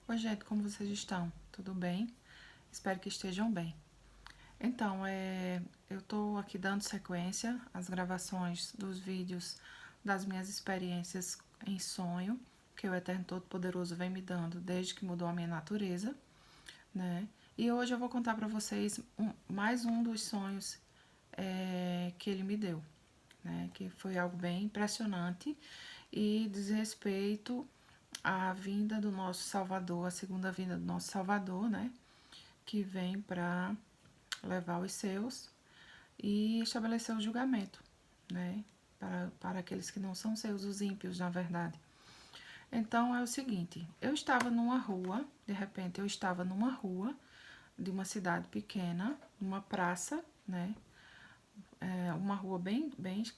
Oi, gente, como vocês estão? Tudo bem? Espero que estejam bem. Então, eu tô aqui dando sequência às gravações dos vídeos das minhas experiências em sonho, que o Eterno Todo-Poderoso vem me dando desde que mudou a minha natureza, né? E hoje eu vou contar para vocês mais um dos sonhos que ele me deu, né? Que foi algo bem impressionante e diz respeito à vinda do nosso Salvador, a segunda vinda do nosso Salvador, né? Que vem para levar os seus e estabelecer o julgamento, né? Para aqueles que não são seus, os ímpios, na verdade. Então é o seguinte: eu estava numa rua, de repente eu estava numa rua de uma cidade pequena, numa praça, né? Uma rua bem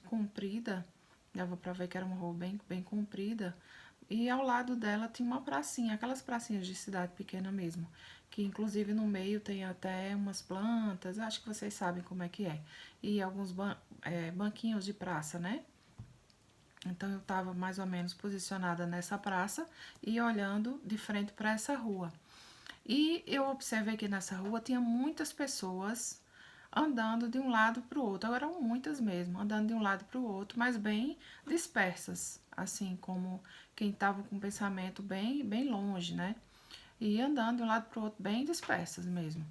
comprida, dava para ver que era uma rua bem comprida, e ao lado dela tinha uma pracinha, aquelas pracinhas de cidade pequena mesmo, que inclusive no meio tem até umas plantas, acho que vocês sabem como é que é, e alguns banquinhos de praça, né? Então eu estava mais ou menos posicionada nessa praça e olhando de frente para essa rua. E eu observei que nessa rua tinha muitas pessoas andando de um lado para o outro. Eram muitas mesmo, andando de um lado para o outro, mas bem dispersas, assim como quem estava com o pensamento bem longe, né? E andando de um lado para o outro, bem dispersas mesmo.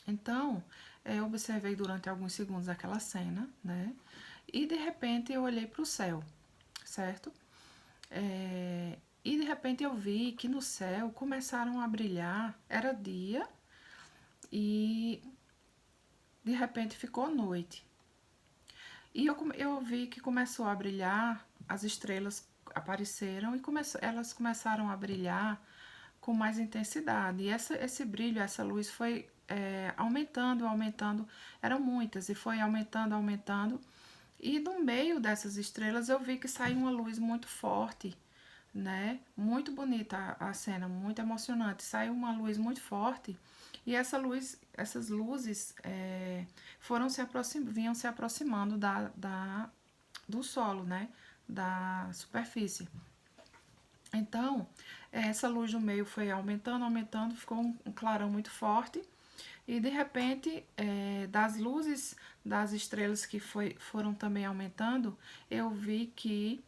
Então, eu observei durante alguns segundos aquela cena, né? E de repente eu olhei para o céu, certo? E de repente eu vi que no céu começaram a brilhar, era dia, e de repente ficou noite. E eu vi que começou a brilhar, as estrelas apareceram e elas começaram a brilhar com mais intensidade. E esse brilho, essa luz foi aumentando, eram muitas, e foi aumentando. E no meio dessas estrelas eu vi que saiu uma luz muito forte, né? Muito bonita a cena, muito emocionante. Saiu uma luz muito forte e essas luzes vinham se aproximando do solo, né? Da superfície. Então, essa luz no meio foi aumentando, ficou um clarão muito forte. E de repente, das luzes das estrelas que foram também aumentando, eu vi que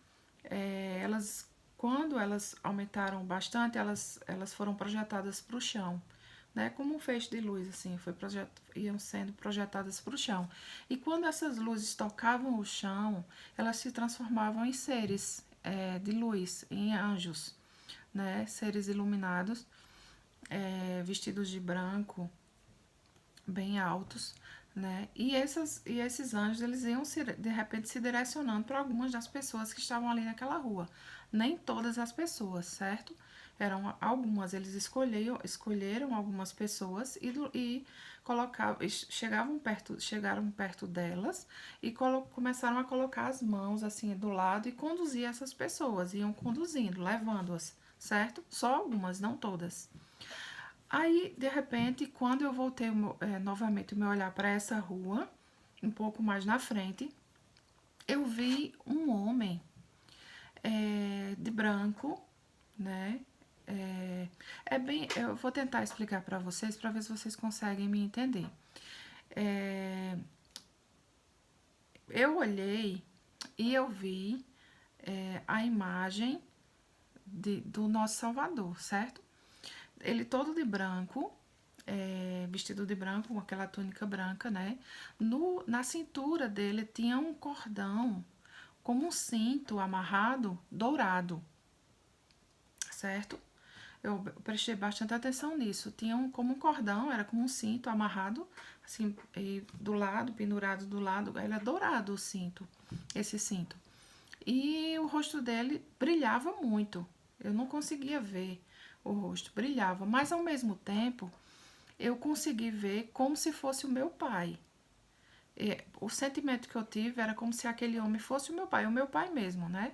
quando elas aumentaram bastante, elas foram projetadas para o chão, né? Como um feixe de luz, assim, iam sendo projetadas para o chão. E quando essas luzes tocavam o chão, elas se transformavam em seres de luz, em anjos, né? Seres iluminados, vestidos de branco, bem altos, né? E esses anjos, eles iam de repente se direcionando para algumas das pessoas que estavam ali naquela rua. Nem todas as pessoas, certo? Eram algumas, eles escolheram algumas pessoas e chegaram perto delas e começaram a colocar as mãos assim do lado e conduzir essas pessoas, iam conduzindo, levando-as, certo? Só algumas, não todas. Aí, de repente, quando eu voltei novamente o meu olhar para essa rua, um pouco mais na frente, eu vi um homem de branco, né? Eu vou tentar explicar para ver se vocês conseguem me entender. Eu olhei e eu vi a imagem do nosso Salvador, certo? Ele todo de branco, vestido de branco, com aquela túnica branca, né? Na cintura dele tinha um cordão, como um cinto amarrado, dourado, certo? Eu prestei bastante atenção nisso. Tinha como um cordão, era como um cinto amarrado, assim, e do lado, pendurado do lado, era dourado o cinto, esse cinto. E o rosto dele brilhava muito. Eu não conseguia ver o rosto, brilhava, mas ao mesmo tempo eu consegui ver como se fosse o meu pai. O sentimento que eu tive era como se aquele homem fosse o meu pai mesmo, né?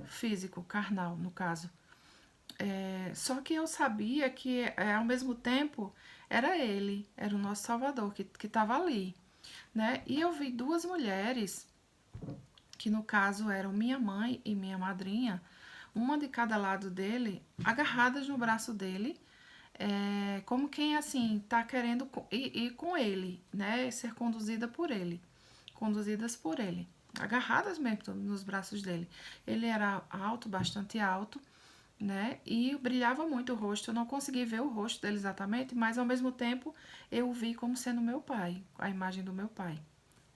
Físico, carnal, no caso. Só que eu sabia que, ao mesmo tempo, era ele, era o nosso Salvador, que estava ali, né? E eu vi duas mulheres, que no caso eram minha mãe e minha madrinha, uma de cada lado dele, agarradas no braço dele, como quem, assim, tá querendo ir com ele, né? Ser conduzida por ele, conduzidas por ele, agarradas mesmo nos braços dele. Ele era alto, bastante alto, né? E brilhava muito o rosto. Eu não consegui ver o rosto dele exatamente, mas ao mesmo tempo eu o vi como sendo meu pai, a imagem do meu pai.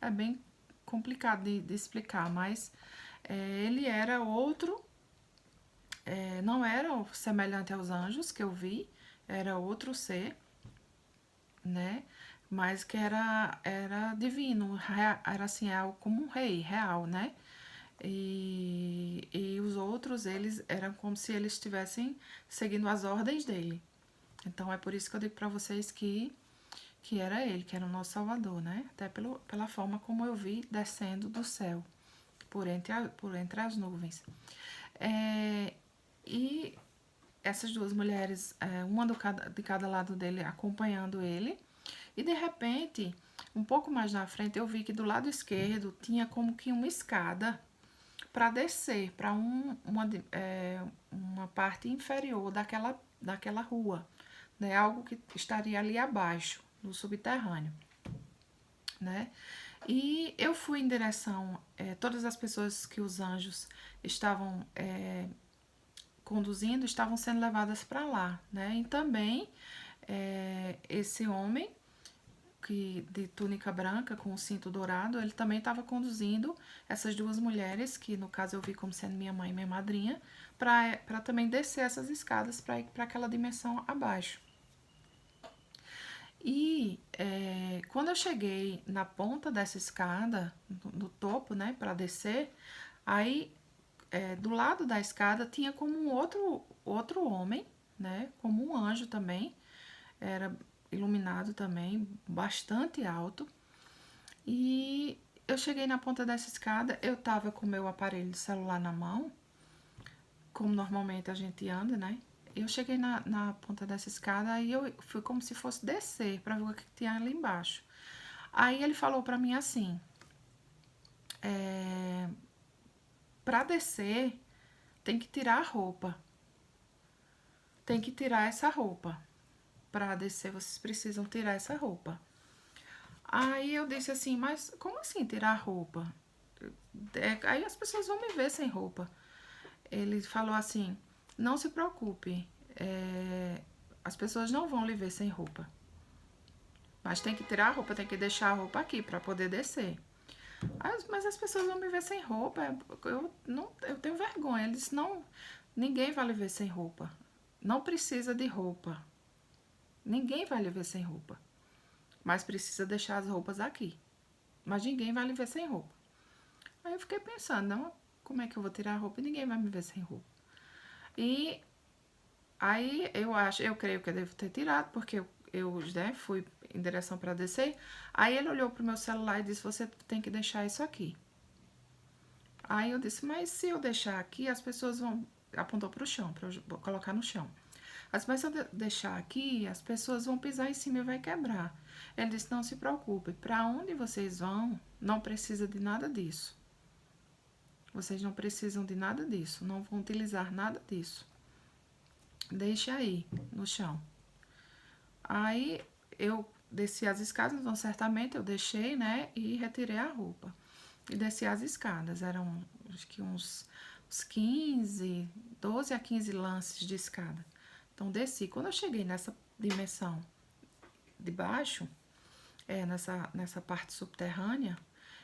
É bem complicado de explicar, mas ele era outro, não era semelhante aos anjos que eu vi, era outro ser, né? Mas que era divino, era assim, como um rei real, né? E os outros, eles eram como se eles estivessem seguindo as ordens dele. Então é por isso que eu digo para vocês que era ele, que era o nosso Salvador, né? Até pela forma como eu vi descendo do céu, por entre as nuvens. E essas duas mulheres, uma de cada lado dele, acompanhando ele. E de repente, um pouco mais na frente, eu vi que do lado esquerdo tinha como que uma escada para descer para uma parte inferior daquela rua, né? Algo que estaria ali abaixo, no subterrâneo, né? E eu fui em direção, todas as pessoas que os anjos estavam conduzindo estavam sendo levadas para lá, né? E também esse homem de túnica branca com o cinto dourado, ele também estava conduzindo essas duas mulheres, que no caso eu vi como sendo minha mãe e minha madrinha, para também descer essas escadas para ir para aquela dimensão abaixo. E quando eu cheguei na ponta dessa escada, no topo, né, para descer, aí do lado da escada tinha como um outro homem, né, como um anjo também, era iluminado também, bastante alto. E eu cheguei na ponta dessa escada, eu tava com o meu aparelho de celular na mão, como normalmente a gente anda, né? Eu cheguei na ponta dessa escada e eu fui como se fosse descer para ver o que tinha ali embaixo. Aí ele falou para mim assim: para descer tem que tirar a roupa, tem que tirar essa roupa. Para descer vocês precisam tirar essa roupa. Aí eu disse assim: mas como assim tirar a roupa? Aí as pessoas vão me ver sem roupa. Ele falou assim: não se preocupe, as pessoas não vão lhe ver sem roupa. Mas tem que tirar a roupa, tem que deixar a roupa aqui para poder descer. Mas as pessoas vão me ver sem roupa, eu tenho vergonha. Ele disse: não, ninguém vai lhe ver sem roupa. Não precisa de roupa. Ninguém vai lhe ver sem roupa. Mas precisa deixar as roupas aqui. Mas ninguém vai lhe ver sem roupa. Aí eu fiquei pensando: não, como é que eu vou tirar a roupa e ninguém vai me ver sem roupa? E aí eu creio que eu devo ter tirado, porque eu fui em direção para descer. Aí ele olhou pro meu celular e disse: você tem que deixar isso aqui. Aí eu disse: mas se eu deixar aqui, as pessoas vão. Apontou pro chão, para eu colocar no chão. Mas se eu deixar aqui, as pessoas vão pisar em cima e vai quebrar. Ele disse: não se preocupe, para onde vocês vão, não precisa de nada disso. Vocês não precisam de nada disso, não vão utilizar nada disso. Deixe aí, no chão. Aí eu desci as escadas, então certamente eu deixei, né, e retirei a roupa. E desci as escadas, eram acho que uns 15, 12 a 15 lances de escada. Então desci. Quando eu cheguei nessa dimensão de baixo, nessa parte subterrânea,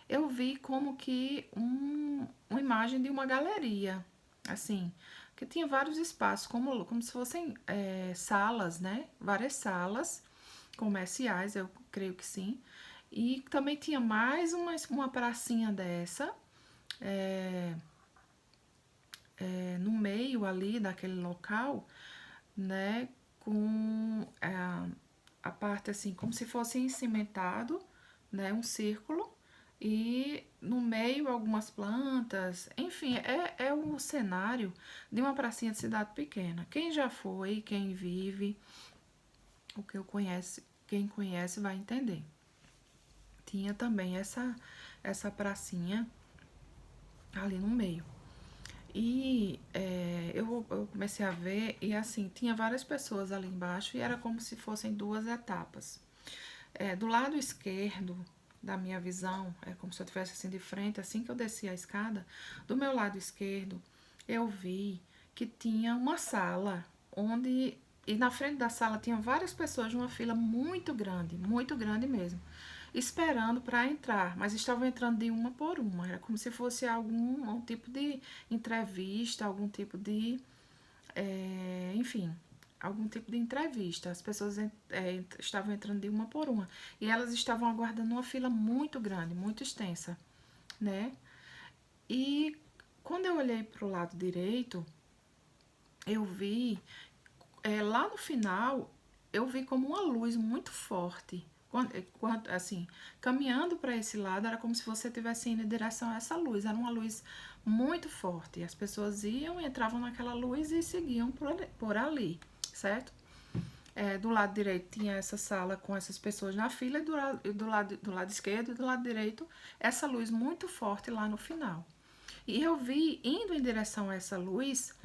eu vi como que uma imagem de uma galeria, assim, que tinha vários espaços, como se fossem salas, né? Várias salas comerciais, eu creio que sim. E também tinha mais uma pracinha dessa, no meio ali daquele local, né? Com a parte assim, como se fosse cimentado, né? Um círculo. E no meio algumas plantas, enfim, é um cenário de uma pracinha de cidade pequena. Quem já foi, quem vive, o que eu conhece, quem conhece vai entender. Tinha também essa pracinha ali no meio. Eu comecei a ver e assim, tinha várias pessoas ali embaixo e era como se fossem duas etapas. Do lado esquerdo da minha visão, é como se eu estivesse assim de frente, assim que eu desci a escada, do meu lado esquerdo, eu vi que tinha uma sala onde e na frente da sala tinha várias pessoas de uma fila muito grande mesmo, esperando para entrar, mas estavam entrando de uma por uma. Era como se fosse algum tipo de entrevista, algum tipo de enfim, algum tipo de entrevista. As pessoas estavam entrando de uma por uma. E elas estavam aguardando uma fila muito grande, muito extensa, né? E quando eu olhei para o lado direito, eu vi, lá no final, eu vi como uma luz muito forte. Assim, caminhando para esse lado, era como se você estivesse indo em direção a essa luz. Era uma luz muito forte. As pessoas iam, entravam naquela luz e seguiam por ali, certo? Do lado direito tinha essa sala com essas pessoas na fila, e do lado esquerdo e do lado direito essa luz muito forte lá no final. E eu vi, indo em direção a essa luz,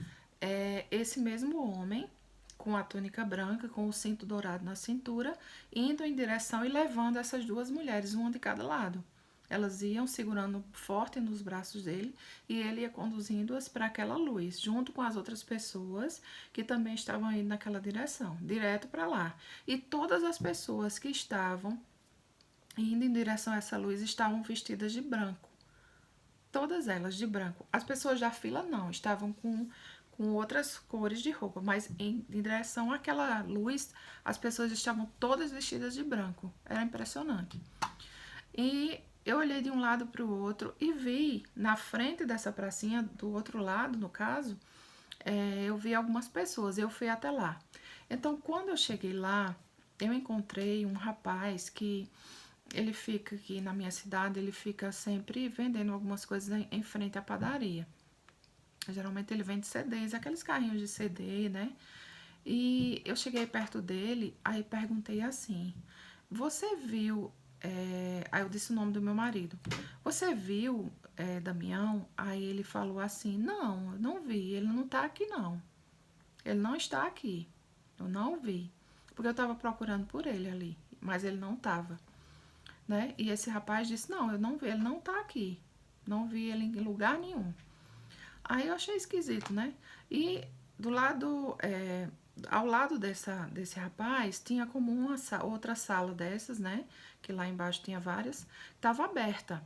esse mesmo homem, com a túnica branca, com o cinto dourado na cintura, indo em direção e levando essas duas mulheres, uma de cada lado. Elas iam segurando forte nos braços dele e ele ia conduzindo-as para aquela luz, junto com as outras pessoas que também estavam indo naquela direção, direto para lá. E todas as pessoas que estavam indo em direção a essa luz estavam vestidas de branco. Todas elas de branco. As pessoas da fila não, estavam com outras cores de roupa, mas em direção àquela luz, as pessoas estavam todas vestidas de branco. Era impressionante. E eu olhei de um lado para o outro e vi na frente dessa pracinha, do outro lado, no caso, eu vi algumas pessoas. Eu fui até lá. Então, quando eu cheguei lá, eu encontrei um rapaz que ele fica aqui na minha cidade, ele fica sempre vendendo algumas coisas em frente à padaria. Geralmente ele vende CDs, aqueles carrinhos de CD, né? E eu cheguei perto dele, aí perguntei assim: Você viu. Aí eu disse o nome do meu marido. Você viu, Damião? Aí ele falou assim: Não, eu não vi, ele não tá aqui não. Ele não está aqui. Eu não vi. Porque eu tava procurando por ele ali, mas ele não tava, né? E esse rapaz disse: Não, eu não vi, ele não tá aqui. Não vi ele em lugar nenhum. Aí eu achei esquisito, né? E do lado, ao lado desse rapaz, tinha como uma outra sala dessas, né? Que lá embaixo tinha várias, estava aberta.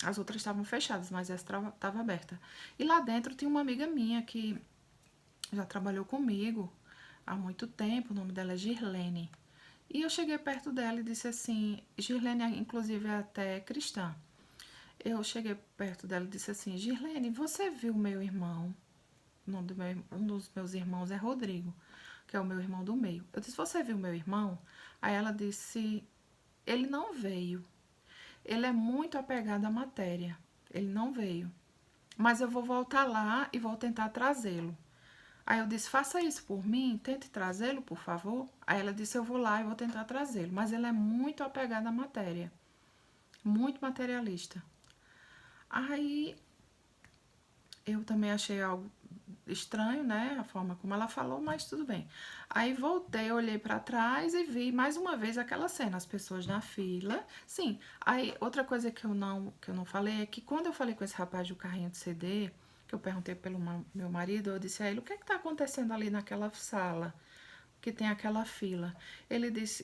As outras estavam fechadas, mas essa estava aberta. E lá dentro tinha uma amiga minha que já trabalhou comigo há muito tempo, o nome dela é Girlene. E eu cheguei perto dela e disse assim, Girlene, inclusive, é até cristã. Eu cheguei perto dela e disse assim, Girlene, você viu meu irmão? O nome um dos meus irmãos é Rodrigo, que é o meu irmão do meio. Eu disse, você viu meu irmão? Aí ela disse, ele não veio. Ele é muito apegado à matéria. Ele não veio. Mas eu vou voltar lá e vou tentar trazê-lo. Aí eu disse, faça isso por mim, tente trazê-lo, por favor. Aí ela disse, eu vou lá e vou tentar trazê-lo. Mas ele é muito apegado à matéria. Muito materialista. Aí eu também achei algo estranho, né? A forma como ela falou, mas tudo bem. Aí voltei, olhei para trás e vi mais uma vez aquela cena, as pessoas na fila. Sim, aí outra coisa que eu não falei é que quando eu falei com esse rapaz do carrinho de CD, que eu perguntei pelo meu marido, eu disse a ele, o que é que tá acontecendo ali naquela sala? Que tem aquela fila. Ele disse,